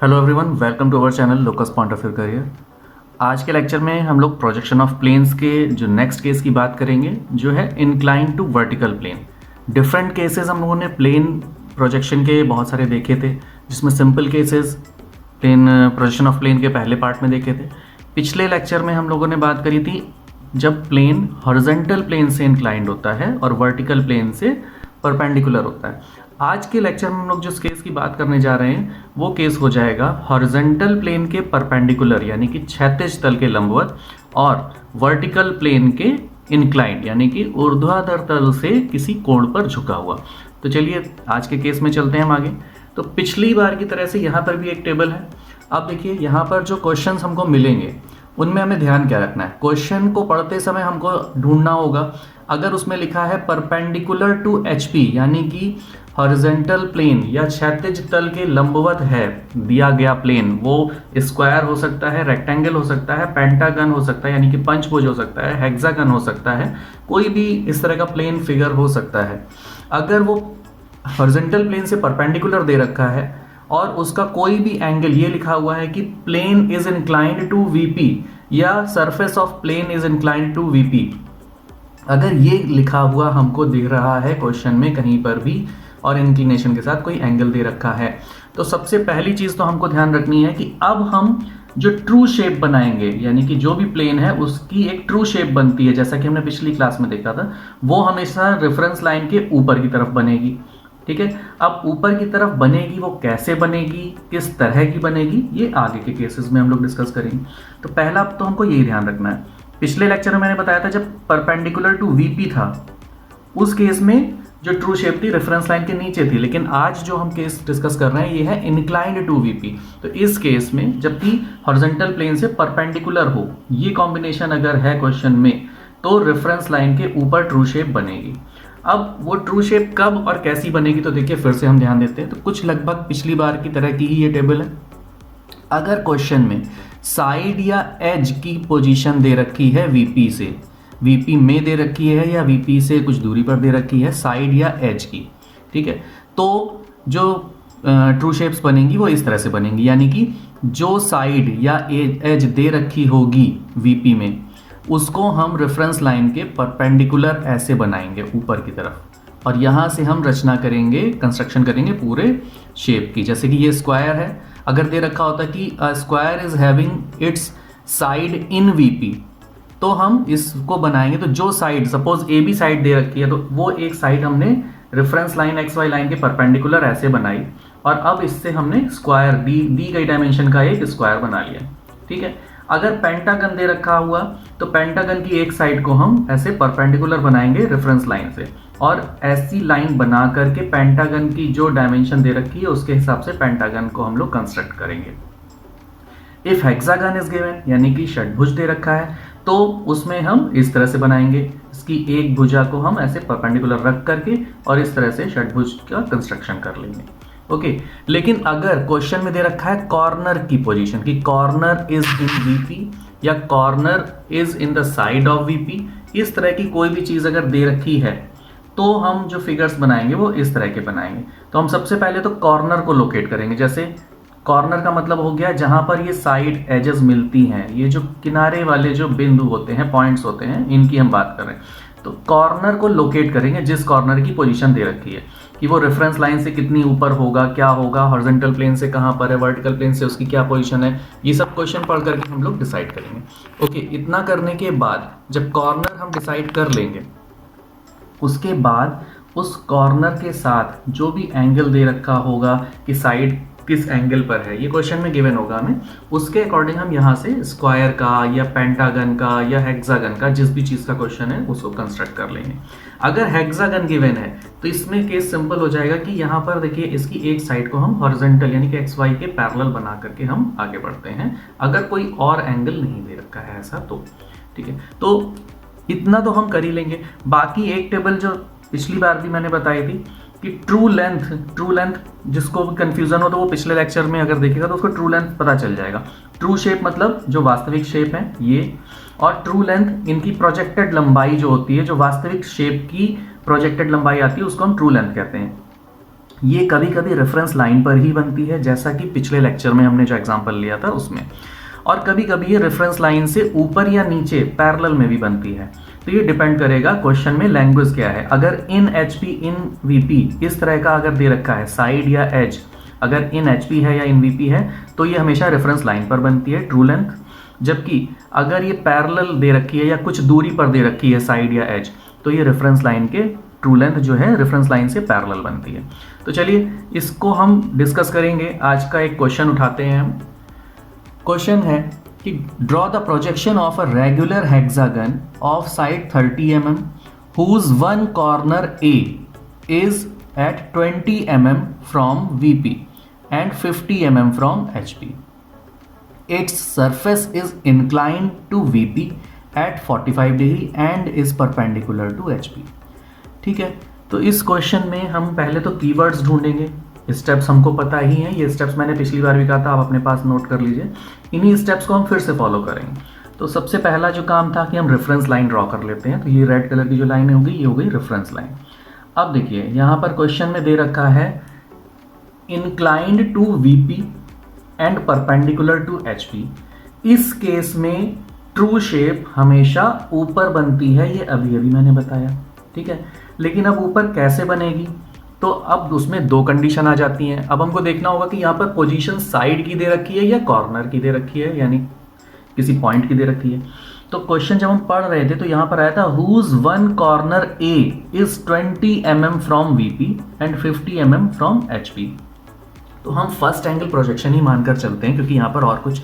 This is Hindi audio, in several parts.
Hello everyone, welcome to our channel locus point of view career. आज के लेक्चर में हम लोग प्रोजेक्शन ऑफ प्लेन्स के जो नेक्स्ट केस की बात करेंगे, जो है incline to vertical plane. Different cases हम लोगों ने प्लेन प्रोजेक्शन के बहुत सारे देखे थे, जिसमें simple cases plane projection of plane के पहले पार्ट में देखे थे। पिछले लेक्चर में हम लोगों ने बात करी थी जब प्लेन हॉरिजॉन्टल प्लेन से इंक्लाइंड होता है और वर्टिकल प्लेन से परपेंडिकुलर होता है। आज के लेक्चर में हम लोग जिस केस की बात करने जा रहे हैं वो केस हो जाएगा हॉरिजॉन्टल प्लेन के परपेंडिकुलर यानी कि क्षैतिज तल के लंबवत और वर्टिकल प्लेन के इंक्लाइंड यानी कि ऊर्ध्वाधर तल से किसी कोण पर झुका हुआ। तो चलिए आज के केस में चलते हैं हम आगे। तो पिछली बार की तरह से यहाँ पर भी एक टेबल है। अब देखिए यहाँ पर जो क्वेश्चंस हमको मिलेंगे उनमें हमें ध्यान क्या रखना है। क्वेश्चन को पढ़ते समय हमको ढूंढना होगा, अगर उसमें लिखा है परपेंडिकुलर टू एचपी यानी कि हॉरिजॉन्टल प्लेन या क्षैतिज तल के लंबवत है दिया गया प्लेन, वो स्क्वायर हो सकता है, रेक्टेंगल हो सकता है, पेंटागन हो सकता है यानी कि पंचभुज हो सकता है, हेक्सागन हो सकता है, कोई भी इस तरह का प्लेन फिगर हो सकता है। अगर वो हॉरिजॉन्टल प्लेन से परपेंडिकुलर दे रखा है और उसका कोई भी एंगल, ये लिखा हुआ है कि plane is inclined to VP या surface of plane is inclined to VP, अगर ये लिखा हुआ हमको दिख रहा है क्वेश्चन में कहीं पर भी और इंक्लिनेशन के साथ कोई एंगल दे रखा है, तो सबसे पहली चीज तो हमको ध्यान रखनी है कि अब हम जो ट्रू शेप बनाएंगे यानी कि जो भी प्लेन है उसकी एक ट्रू शेप बनती है, जैसा कि हमने पिछली क्लास में देखा था, वो हमेशा रेफरेंस लाइन के ऊपर की तरफ बनेगी। ठीक है, अब ऊपर की तरफ बनेगी, वो कैसे बनेगी, किस तरह की बनेगी, ये आगे के केसेस में हम लोग डिस्कस करेंगे। तो पहला तो हमको यही ध्यान रखना है। पिछले लेक्चर में मैंने बताया था जब परपेंडिकुलर टू वीपी था उस केस में जो ट्रू शेप थी रेफरेंस लाइन के नीचे थी, लेकिन आज जो हम केस डिस्कस कर रहे हैं ये है इंक्लाइंड टू वीपी। तो इस केस में जबकि हॉरिजॉन्टल प्लेन से परपेंडिकुलर हो, ये कॉम्बिनेशन अगर है क्वेश्चन में, तो रेफरेंस लाइन के ऊपर ट्रू शेप बनेगी। अब वो ट्रू शेप कब और कैसी बनेगी, तो देखिए फिर से हम ध्यान देते हैं। तो कुछ लगभग पिछली बार की तरह की ही ये टेबल है। अगर क्वेश्चन में साइड या एज की पोजीशन दे रखी है वीपी से, वीपी में दे रखी है या वीपी से कुछ दूरी पर दे रखी है साइड या एज की, ठीक है, तो जो ट्रू शेप्स बनेंगी वो इस तरह से बनेंगी, यानी कि जो साइड या एज दे रखी होगी वीपी में उसको हम रेफरेंस लाइन के परपेंडिकुलर ऐसे बनाएंगे ऊपर की तरफ, और यहाँ से हम रचना करेंगे, कंस्ट्रक्शन करेंगे पूरे शेप की। जैसे कि ये स्क्वायर है, अगर दे रखा होता कि square is having its side in VP, तो हम इसको बनाएंगे। तो जो side, suppose A B side दे रखी है, तो वो एक साइड हमने reference line X Y line के परपेंडिकुलर ऐसे बनाई, और अब इससे हमने स्क्वायर दी गई डायमेंशन का एक स्क्वायर बना लिया। ठीक है, अगर पेंटागन दे रखा हुआ तो पेंटागन की एक साइड को हम ऐसे परपेंडिकुलर बनाएंगे रेफरेंस लाइन से, और ऐसी लाइन बना करके पेंटागन की जो डायमेंशन दे रखी है उसके हिसाब से पेंटागन को हम लोग कंस्ट्रक्ट करेंगे। इफ हेक्सागन इज गिवन यानी कि षटभुज दे रखा है, तो उसमें हम इस तरह से बनाएंगे, इसकी एक भुजा को हम ऐसे परपेंडिकुलर रख करके और इस तरह से षटभुज का कंस्ट्रक्शन कर लेंगे। ओके, लेकिन अगर क्वेश्चन में दे रखा है कॉर्नर की पोजीशन, कि कॉर्नर इज इन वीपी या corner is in the side of VP, इस तरह की कोई भी चीज अगर दे रखी है तो हम जो फिगर्स बनाएंगे वो इस तरह के बनाएंगे। तो हम सबसे पहले तो कॉर्नर को लोकेट करेंगे। जैसे कॉर्नर का मतलब हो गया जहां पर ये साइड एजेस मिलती हैं, ये जो किनारे वाले जो बिंदु होते हैं, पॉइंट्स होते हैं, इनकी हम बात कर रहे हैं। तो कॉर्नर को लोकेट करेंगे जिस कॉर्नर की पोजीशन दे रखी है, कि वो रेफरेंस लाइन से कितनी ऊपर होगा, क्या होगा, हॉरिजॉन्टल प्लेन से कहां पर है, वर्टिकल प्लेन से उसकी क्या पोजीशन है, ये सब क्वेश्चन पढ़ करके हम लोग डिसाइड करेंगे। ओके, इतना करने के बाद जब कॉर्नर हम डिसाइड कर लेंगे, उसके बाद उस कॉर्नर के साथ जो भी एंगल दे रखा होगा कि साइड किस एंगल पर है, ये क्वेश्चन में गिवन होगा हमें, उसके अकॉर्डिंग हम यहाँ से स्क्वायर का या पेंटागन का या हेक्सागन का, जिस भी चीज़ का क्वेश्चन है उसको कंस्ट्रक्ट कर लेंगे। अगर हेक्सागन गिवन है तो इसमें केस सिंपल हो जाएगा कि यहाँ पर देखिए इसकी एक साइड को हम हॉरिजॉन्टल यानी कि एक्स वाई के पैरेलल बना करके हम आगे बढ़ते हैं, अगर कोई और एंगल नहीं दे रखा है ऐसा तो। ठीक है, तो इतना तो हम कर ही लेंगे। बाकी एक टेबल जो पिछली बार भी मैंने बताई थी कि ट्रू लेंथ जिसको कंफ्यूजन हो तो वो पिछले लेक्चर में अगर देखेगा तो उसको ट्रू लेंथ पता चल जाएगा। ट्रू शेप मतलब जो वास्तविक शेप है ये, और ट्रू लेंथ इनकी प्रोजेक्टेड लंबाई जो होती है, जो वास्तविक शेप की प्रोजेक्टेड लंबाई आती है उसको हम ट्रू लेंथ कहते हैं। ये कभी कभी रेफरेंस लाइन पर ही बनती है, जैसा कि पिछले लेक्चर में हमने जो एग्जांपल लिया था उसमें, और कभी कभी ये रेफरेंस लाइन से ऊपर या नीचे पैरेलल में भी बनती है। तो ये डिपेंड करेगा क्वेश्चन में लैंग्वेज क्या है। अगर इन एचपी इन वीपी इस तरह का अगर दे रखा है, साइड या एज अगर इन एचपी है या इन वीपी है, तो ये हमेशा रेफरेंस लाइन पर बनती है, ट्रू लेंथ। जबकि अगर ये पैरेलल दे रखी है या कुछ दूरी पर दे रखी है, साइड या एज, तो ये रेफरेंस लाइन के ट्रू लेंथ जो है रेफरेंस लाइन से पैरेलल बनती है। तो चलिए इसको हम डिस्कस करेंगे। आज का एक क्वेश्चन उठाते हैं हम। क्वेश्चन है कि draw the projection of a regular hexagon of side 30 mm whose one corner A is at 20 mm from VP and 50 mm from HP. Its surface is inclined to VP at 45 degree and is perpendicular to HP. ठीक है, तो इस क्वेश्चन में हम पहले तो कीवर्ड्स ढूंढेंगे। स्टेप्स हमको पता ही हैं, ये स्टेप्स मैंने पिछली बार भी कहा था, आप अपने पास नोट कर लीजिए। इन्हीं स्टेप्स को हम फिर से फॉलो करेंगे। तो सबसे पहला जो काम था कि हम रेफरेंस लाइन ड्रॉ कर लेते हैं। तो ये रेड कलर की जो लाइन होगी ये हो गई रेफरेंस लाइन। अब देखिए यहाँ पर क्वेश्चन में दे रखा है inclined to VP and perpendicular to HP. इस केस में ट्रू शेप हमेशा ऊपर बनती है, ये अभी अभी मैंने बताया, ठीक है। लेकिन अब ऊपर कैसे बनेगी, तो अब उसमें दो कंडीशन आ जाती हैं। अब हमको देखना होगा कि यहाँ पर पोजीशन साइड की दे रखी है या कॉर्नर की दे रखी है, यानी किसी पॉइंट की दे रखी है। तो क्वेश्चन जब हम पढ़ रहे थे तो यहाँ पर आया था whose one corner A is 20 mm from VP and 50 mm from HP. तो हम फर्स्ट एंगल प्रोजेक्शन ही मानकर चलते हैं, क्योंकि यहाँ पर और कुछ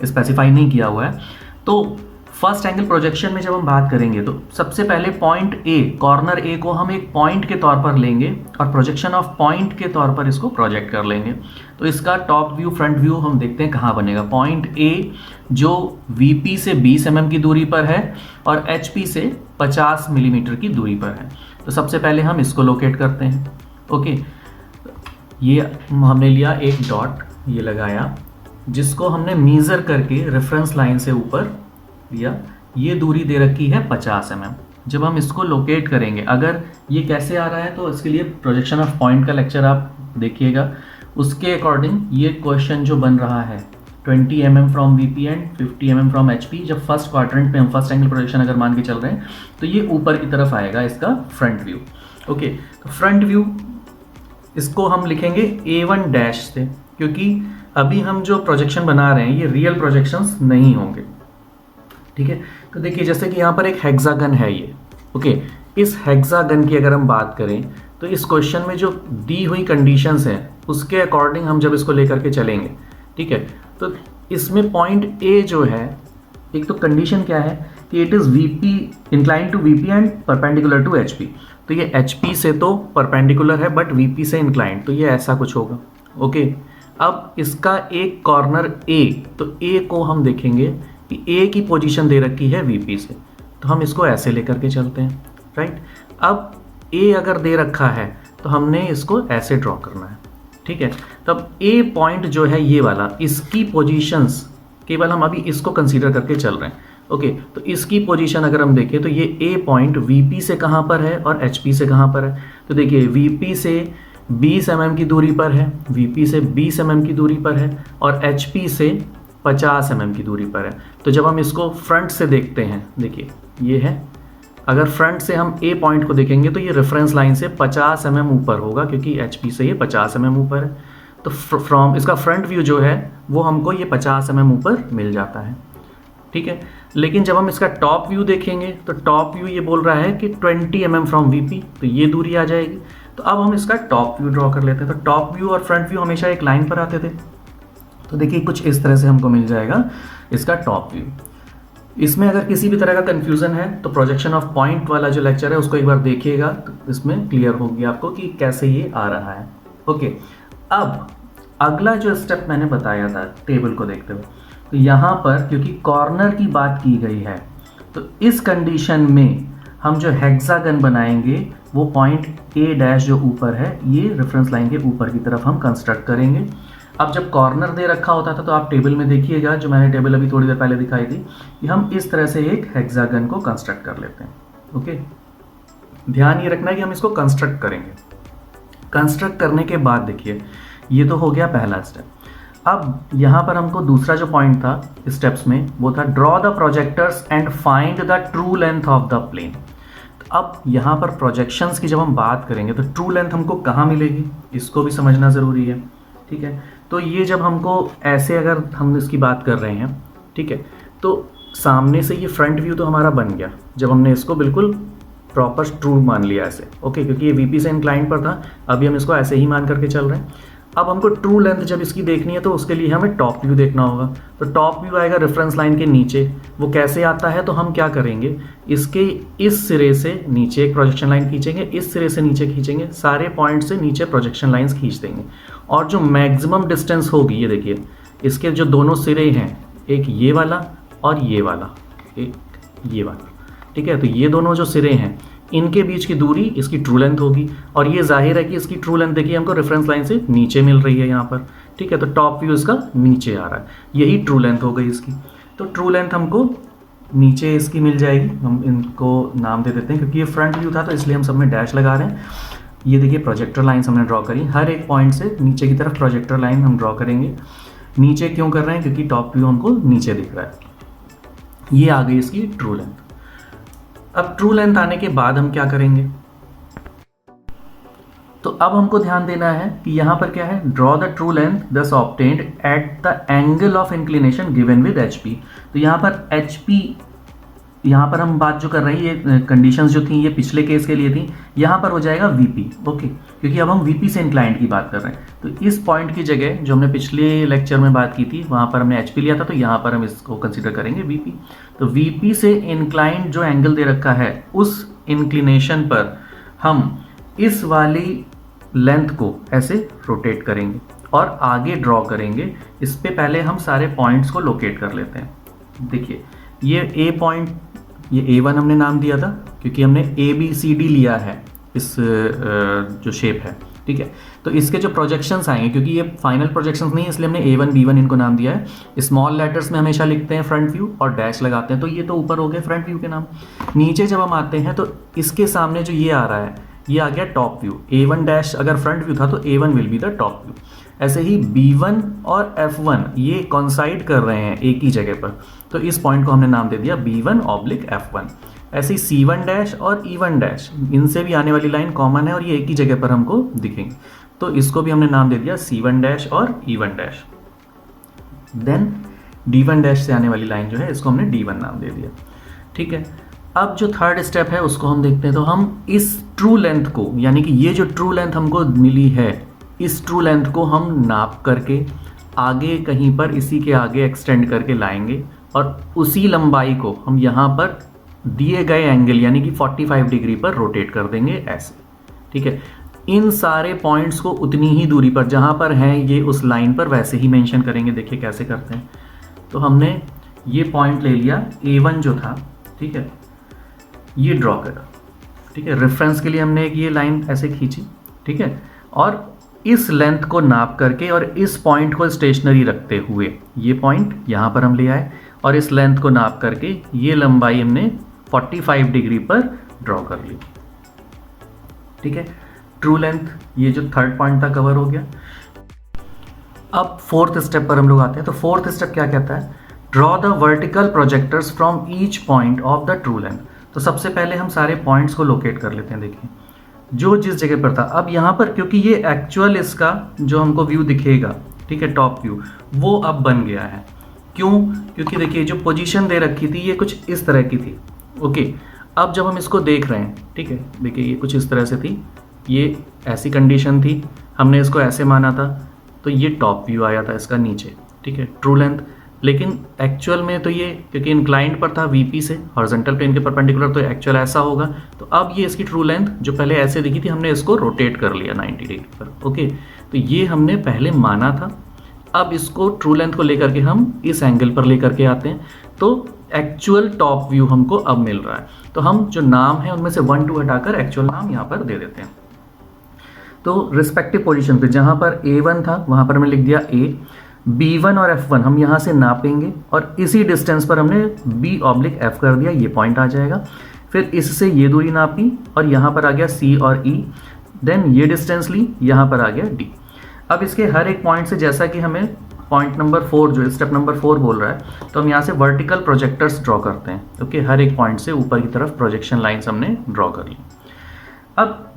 स्पेसिफाई नहीं किया हुआ है। तो फर्स्ट एंगल प्रोजेक्शन में जब हम बात करेंगे तो सबसे पहले पॉइंट ए, कॉर्नर ए को हम एक पॉइंट के तौर पर लेंगे और प्रोजेक्शन ऑफ पॉइंट के तौर पर इसको प्रोजेक्ट कर लेंगे। तो इसका टॉप व्यू फ्रंट व्यू हम देखते हैं कहाँ बनेगा। पॉइंट ए जो वीपी से 20 mm की दूरी पर है और एचपी से 50 मिलीमीटर की दूरी पर है। तो सबसे पहले हम इसको लोकेट करते हैं। ओके, ये हमने लिया एक डॉट, ये लगाया, जिसको हमने मेजर करके रेफरेंस लाइन से ऊपर लिया। ये दूरी दे रखी है 50 mm। जब हम इसको लोकेट करेंगे, अगर ये कैसे आ रहा है तो इसके लिए प्रोजेक्शन ऑफ पॉइंट का लेक्चर आप देखिएगा, उसके अकॉर्डिंग ये क्वेश्चन जो बन रहा है 20 mm from VP and 50 mm from HP. जब फर्स्ट क्वाड्रेंट पे हम फर्स्ट एंगल प्रोजेक्शन अगर मान के चल रहे हैं तो ये ऊपर की तरफ आएगा इसका फ्रंट व्यू। ओके, तो फ्रंट व्यू इसको हम लिखेंगे A1 डैश से, क्योंकि अभी हम जो प्रोजेक्शन बना रहे हैं ये रियल प्रोजेक्शंस नहीं होंगे, ठीक है। तो देखिए जैसे कि यहाँ पर एक हेक्सागन है ये, ओके। इस हेक्सागन की अगर हम बात करें तो इस क्वेश्चन में जो दी हुई कंडीशंस हैं उसके अकॉर्डिंग हम जब इसको लेकर के चलेंगे, ठीक है। तो इसमें पॉइंट ए जो है, एक तो कंडीशन क्या है कि it is VP incline to VP and perpendicular to HP. तो ये एचपी से तो परपेंडिकुलर है बट वीपी से इंक्लाइंड, तो ये ऐसा कुछ होगा, ओके। अब इसका एक कॉर्नर ए, तो ए को हम देखेंगे कि ए की पोजीशन दे रखी है वीपी से, तो हम इसको ऐसे लेकर के चलते हैं, राइट। अब ए अगर दे रखा है तो हमने इसको ऐसे ड्रॉ करना है, ठीक है। तब ए पॉइंट जो है ये वाला, इसकी पोजीशंस केवल हम अभी इसको कंसीडर करके चल रहे हैं, ओके। तो इसकी पोजीशन अगर हम देखें तो ये ए पॉइंट वीपी से कहाँ पर है और एचपी से कहाँ पर है। तो देखिए वीपी से 20 mm की दूरी पर है, वीपी से 20 mm की दूरी पर है और एचपी से 50 mm की दूरी पर है। तो जब हम इसको फ्रंट से देखते हैं, देखिए ये है, अगर फ्रंट से हम ए पॉइंट को देखेंगे तो ये रेफरेंस लाइन से 50 mm ऊपर होगा, क्योंकि एचपी से ये 50 mm ऊपर है। तो फ्रॉम इसका फ्रंट व्यू जो है वो हमको ये 50 mm ऊपर मिल जाता है, ठीक है। लेकिन जब हम इसका टॉप व्यू देखेंगे तो टॉप व्यू ये बोल रहा है कि 20 mm फ्रॉम वीपी, तो ये दूरी आ जाएगी। तो अब हम इसका टॉप व्यू ड्रॉ कर लेते हैं। तो टॉप व्यू और फ्रंट व्यू हमेशा एक लाइन पर आते थे, तो देखिए कुछ इस तरह से हमको मिल जाएगा इसका टॉप व्यू। इसमें अगर किसी भी तरह का कन्फ्यूज़न है तो प्रोजेक्शन ऑफ पॉइंट वाला जो लेक्चर है उसको एक बार देखिएगा, तो इसमें क्लियर होगी आपको कि कैसे ये आ रहा है, ओके। अब अगला जो स्टेप मैंने बताया था टेबल को देखते हुए, तो यहाँ पर क्योंकि कॉर्नर की बात की गई है तो इस कंडीशन में हम जो हेक्सागन बनाएंगे वो पॉइंट ए डैश जो ऊपर है ये रेफरेंस लाइन के ऊपर की तरफ हम कंस्ट्रक्ट करेंगे। अब जब कॉर्नर दे रखा होता था तो आप टेबल में देखिएगा, जो मैंने टेबल अभी थोड़ी देर पहले दिखाई थी, कि हम इस तरह से एक हेक्सागन को कंस्ट्रक्ट कर लेते हैं, ओके। ध्यान ये रखना है कि हम इसको कंस्ट्रक्ट करेंगे। कंस्ट्रक्ट करने के बाद देखिए ये तो हो गया पहला स्टेप। अब यहाँ पर हमको दूसरा जो पॉइंट था स्टेप्स में वो था draw the projectors and find the true length of the plane. अब यहाँ पर प्रोजेक्शंस की जब हम बात करेंगे तो ट्रू लेंथ हमको कहाँ मिलेगी, इसको भी समझना ज़रूरी है। ठीक है, तो ये जब हमको ऐसे अगर हम इसकी बात कर रहे हैं, ठीक है, तो सामने से ये फ्रंट व्यू तो हमारा बन गया जब हमने इसको बिल्कुल प्रॉपर ट्रू मान लिया ऐसे, ओके, क्योंकि ये वीपी से इंक्लाइन पर था, अभी हम इसको ऐसे ही मान करके चल रहे हैं। अब हमको ट्रू लेंथ जब इसकी देखनी है तो उसके लिए हमें टॉप व्यू देखना होगा। तो टॉप व्यू आएगा रेफरेंस लाइन के नीचे। वो कैसे आता है, तो हम क्या करेंगे, इसके इस सिरे से नीचे एक प्रोजेक्शन लाइन खींचेंगे, इस सिरे से नीचे खींचेंगे, सारे पॉइंट से नीचे प्रोजेक्शन लाइन्स खींच देंगे और जो मैक्सिमम डिस्टेंस होगी, ये देखिए इसके जो दोनों सिरे हैं, एक ये वाला और ये वाला, एक ये वाला, ठीक है, तो ये दोनों जो सिरे हैं इनके बीच की दूरी इसकी ट्रू लेंथ होगी। और ये जाहिर है कि इसकी ट्रू लेंथ देखिए हमको रेफरेंस लाइन से नीचे मिल रही है यहाँ पर, ठीक है, तो टॉप व्यू इसका नीचे आ रहा है, यही ट्रू लेंथ हो गई इसकी। तो ट्रू लेंथ हमको नीचे इसकी मिल जाएगी, हम इनको नाम दे देते हैं क्योंकि ये फ्रंट व्यू था तो इसलिए हम सब में डैश लगा रहे हैं। ये देखिए प्रोजेक्टर लाइन्स हमने ड्रॉ करी, हर एक पॉइंट से नीचे की तरफ प्रोजेक्टर लाइन हम ड्रॉ करेंगे। नीचे क्यों कर रहे हैं, क्योंकि टॉप व्यू हमको नीचे दिख रहा है। ये आ गई इसकी ट्रू लेंथ। अब ट्रू लेंथ आने के बाद हम क्या करेंगे, तो अब हमको ध्यान देना है कि यहाँ पर क्या है, ड्रॉ द ट्रू लेंथ दस obtained at the angle of inclination given with HP। तो यहाँ पर HP, यहाँ पर हम बात जो कर रहे हैं, ये कंडीशंस जो थी ये पिछले केस के लिए थी, यहाँ पर हो जाएगा VP, ओके, क्योंकि अब हम VP से इंक्लाइंड की बात कर रहे हैं। तो इस पॉइंट की जगह जो हमने पिछले लेक्चर में बात की थी वहाँ पर हमने HP लिया था, तो यहाँ पर हम इसको कंसिडर करेंगे VP। तो VP से इंक्लाइंड जो एंगल दे रखा है उस इंक्लिनेशन पर हम इस वाली लेंथ को ऐसे रोटेट करेंगे और आगे ड्रॉ करेंगे। इस पे पहले हम सारे पॉइंट्स को लोकेट कर लेते हैं। देखिए ये A पॉइंट, ये A1 हमने नाम दिया था क्योंकि हमने ABCD लिया है इस जो शेप है, ठीक है। तो इसके जो प्रोजेक्शंस आएंगे, क्योंकि ये फाइनल प्रोजेक्शंस नहीं है इसलिए हमने A1 B1 इनको नाम दिया है। स्मॉल लेटर्स में हमेशा लिखते हैं फ्रंट व्यू और डैश लगाते हैं, तो ये तो ऊपर हो गए फ्रंट व्यू के नाम। नीचे जब हम आते हैं तो इसके सामने जो ये आ रहा है ये आ गया टॉप व्यू। A1 डैश अगर फ्रंट व्यू था तो A1 will be the top view. ऐसे ही B1 और F1 ये कॉन्साइड कर रहे हैं एक ही जगह पर, तो इस पॉइंट को हमने नाम दे दिया B1/F1। ऐसे ही C1 डैश और E1 डैश, इनसे भी आने वाली लाइन कॉमन है और ये एक ही जगह पर हमको दिखेंगे, तो इसको भी हमने नाम दे दिया C1 डैश और E1 dash. Then D1 dash से आने वाली लाइन जो है इसको हमने D1 नाम दे दिया, ठीक है। अब जो थर्ड स्टेप है उसको हम देखते हैं। तो हम इस ट्रू लेंथ को, यानी कि ये जो ट्रू लेंथ हमको मिली है, इस ट्रू लेंथ को हम नाप करके आगे कहीं पर इसी के आगे एक्सटेंड करके लाएंगे और उसी लंबाई को हम यहाँ पर दिए गए एंगल यानी कि 45 डिग्री पर रोटेट कर देंगे ऐसे, ठीक है। इन सारे पॉइंट्स को उतनी ही दूरी पर जहाँ पर हैं ये उस लाइन पर वैसे ही मेंशन करेंगे। देखिए कैसे करते हैं। तो हमने ये पॉइंट ले लिया A1 जो था, ठीक है, ये ड्रॉ करा, ठीक है, रेफरेंस के लिए हमने एक ये लाइन ऐसे खींची, ठीक है, और इस लेंथ को नाप करके और इस पॉइंट को स्टेशनरी रखते हुए ये पॉइंट यहाँ पर हम ले आए और इस लेंथ को नाप करके ये लंबाई हमने 45 डिग्री पर ड्रॉ कर ली, ठीक है। ट्रू लेंथ ये जो थर्ड पॉइंट था कवर हो गया। अब फोर्थ स्टेप पर हम लोग आते हैं। तो फोर्थ स्टेप क्या कहता है, draw the vertical projectors from each point of the true length. तो सबसे पहले हम सारे पॉइंट्स को लोकेट कर लेते हैं। देखिए जो जिस जगह पर था, अब यहाँ पर क्योंकि ये एक्चुअल इसका जो हमको व्यू दिखेगा, ठीक है, टॉप व्यू, वो अब बन गया है। क्यों? क्योंकि देखिए जो पोजीशन दे रखी थी ये कुछ इस तरह की थी, ओके। अब जब हम इसको देख रहे हैं, ठीक है, देखिए ये कुछ इस तरह से थी, ये ऐसी कंडीशन थी, हमने इसको ऐसे माना था, तो ये टॉप व्यू आया था इसका नीचे, ठीक है, ट्रू लेंथ। लेकिन एक्चुअल में तो ये क्योंकि इंक्लाइंड पर था VP से हॉरिजॉन्टल प्लेन के परपेंडिकुलर, तो एक्चुअल ऐसा होगा। तो अब ये इसकी ट्रू लेंथ जो पहले ऐसे दिखी थी हमने इसको रोटेट कर लिया 90 डिग्री पर, ओके। तो ये हमने पहले माना था, अब इसको ट्रू लेंथ को लेकर के हम इस एंगल पर लेकर के आते हैं, तो एक्चुअल टॉप व्यू हमको अब मिल रहा है। तो हम जो नाम है उनमें से 1 2 हटाकर एक्चुअल नाम यहाँ पर दे देते हैं। तो रिस्पेक्टिव पोजीशन पे जहाँ पर A1 था वहाँ पर हमने लिख दिया A, B1 और F1 हम यहाँ से नापेंगे और इसी डिस्टेंस पर हमने B/F कर दिया, ये पॉइंट आ जाएगा। फिर इससे ये दूरी नापी और यहाँ पर आ गया C और E। देन ये डिस्टेंस ली, यहाँ पर आ गया d। अब इसके हर एक पॉइंट से, जैसा कि हमें पॉइंट नंबर 4 जो स्टेप नंबर 4 बोल रहा है, तो हम यहाँ से वर्टिकल प्रोजेक्टर्स ड्रॉ करते हैं। ओके, हर एक पॉइंट से ऊपर की तरफ प्रोजेक्शन लाइन्स हमने ड्रॉ कर ली। अब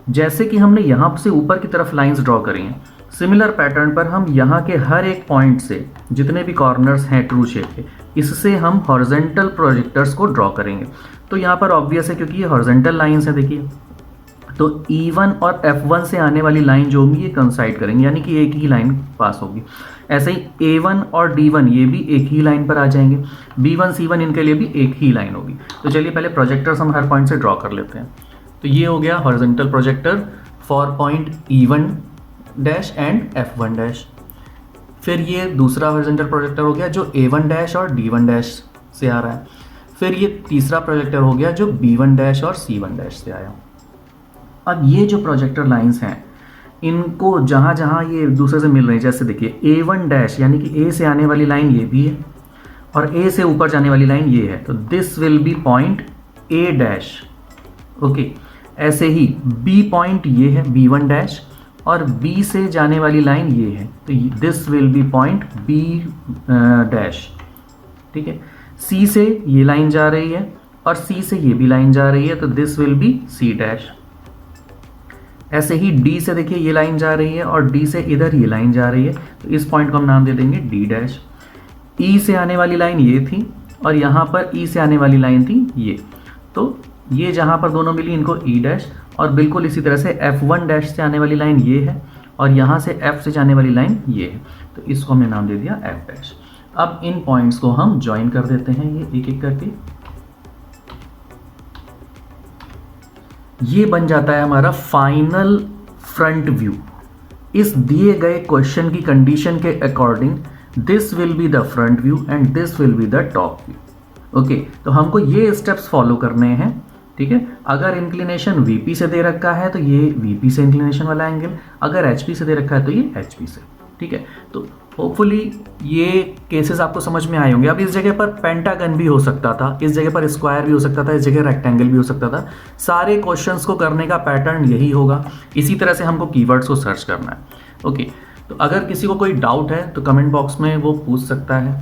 जैसे कि हमने यहाँ से ऊपर की तरफ लाइंस ड्रॉ करी हैं, सिमिलर पैटर्न पर हम यहाँ के हर एक पॉइंट से जितने भी कॉर्नर्स हैं ट्रू शेप के, इससे हम हॉरिजॉन्टल प्रोजेक्टर्स को ड्रॉ करेंगे। तो यहाँ पर ऑब्वियस है क्योंकि ये हॉरिजॉन्टल लाइंस है, देखिए, तो E1 और F1 से आने वाली लाइन जो होंगी ये कंसाइड करेंगे, यानी कि एक ही लाइन पास होगी। ऐसे ही A1 और D1 ये भी एक ही लाइन पर आ जाएंगे, B1 C1 इनके लिए भी एक ही लाइन होगी। तो चलिए पहले प्रोजेक्टर्स हम हर पॉइंट से ड्रॉ कर लेते हैं। तो ये हो गया horizontal projector for point E1 dash and F1 dash. फिर ये दूसरा हॉरिजॉन्टल प्रोजेक्टर हो गया जो A1 डैश और D1 डैश से आ रहा है। फिर ये तीसरा प्रोजेक्टर हो गया जो B1 डैश और C1 डैश से आया। अब ये जो प्रोजेक्टर लाइंस हैं, इनको जहाँ जहाँ ये एक दूसरे से मिल रही है, जैसे देखिए A1 डैश यानी कि A से आने वाली लाइन ये भी है और A से ऊपर जाने वाली लाइन ये है, तो this will be point A dash. Okay, ऐसे ही B पॉइंट ये है B1 डैश और B से जाने वाली लाइन ये है, तो this will be point B dash. ठीक है, C से ये लाइन जा रही है और C से ये भी लाइन जा रही है, तो this will be C dash. ऐसे ही D से देखिए ये लाइन जा रही है और D से इधर ये लाइन जा रही है, तो इस पॉइंट को हम नाम दे देंगे D डैश। E से आने वाली लाइन ये थी और यहाँ पर E से आने वाली लाइन थी ये, तो ये जहाँ पर दोनों मिली इनको E डैश। और बिल्कुल इसी तरह से F1 डैश से आने वाली लाइन ये है और यहाँ से F से जाने वाली लाइन ये है, तो इसको हमने नाम दे दिया F डैश। अब इन पॉइंट्स को हम ज्वाइन कर देते हैं ये एक एक करके। ये बन जाता है हमारा फाइनल फ्रंट व्यू। इस दिए गए क्वेश्चन की कंडीशन के according this will be the front view and this will be the top view. Okay, तो हमको ये स्टेप्स फॉलो करने हैं। ठीक है, अगर इंक्लिनेशन VP से दे रखा है तो ये VP से इंक्लिनेशन वाला एंगल, अगर HP से दे रखा है तो ये HP से। ठीक है, तो होपफुली ये केसेस आपको समझ में आए होंगे। अब इस जगह पर पेंटागन भी हो सकता था, इस जगह पर स्क्वायर भी हो सकता था, इस जगह रेक्टेंगल भी हो सकता था। सारे क्वेश्चंस को करने का पैटर्न यही होगा। इसी तरह से हमको कीवर्ड्स को सर्च करना है। ओके, तो अगर किसी को कोई डाउट है तो कमेंट बॉक्स में वो पूछ सकता है।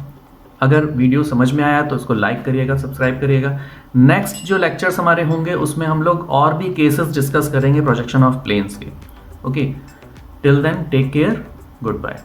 अगर वीडियो समझ में आया तो इसको लाइक करिएगा, सब्सक्राइब करिएगा। नेक्स्ट जो लेक्चर्स हमारे होंगे उसमें हम लोग और भी केसेस डिस्कस करेंगे प्रोजेक्शन ऑफ प्लेन्स के। Okay, till then take care, good bye.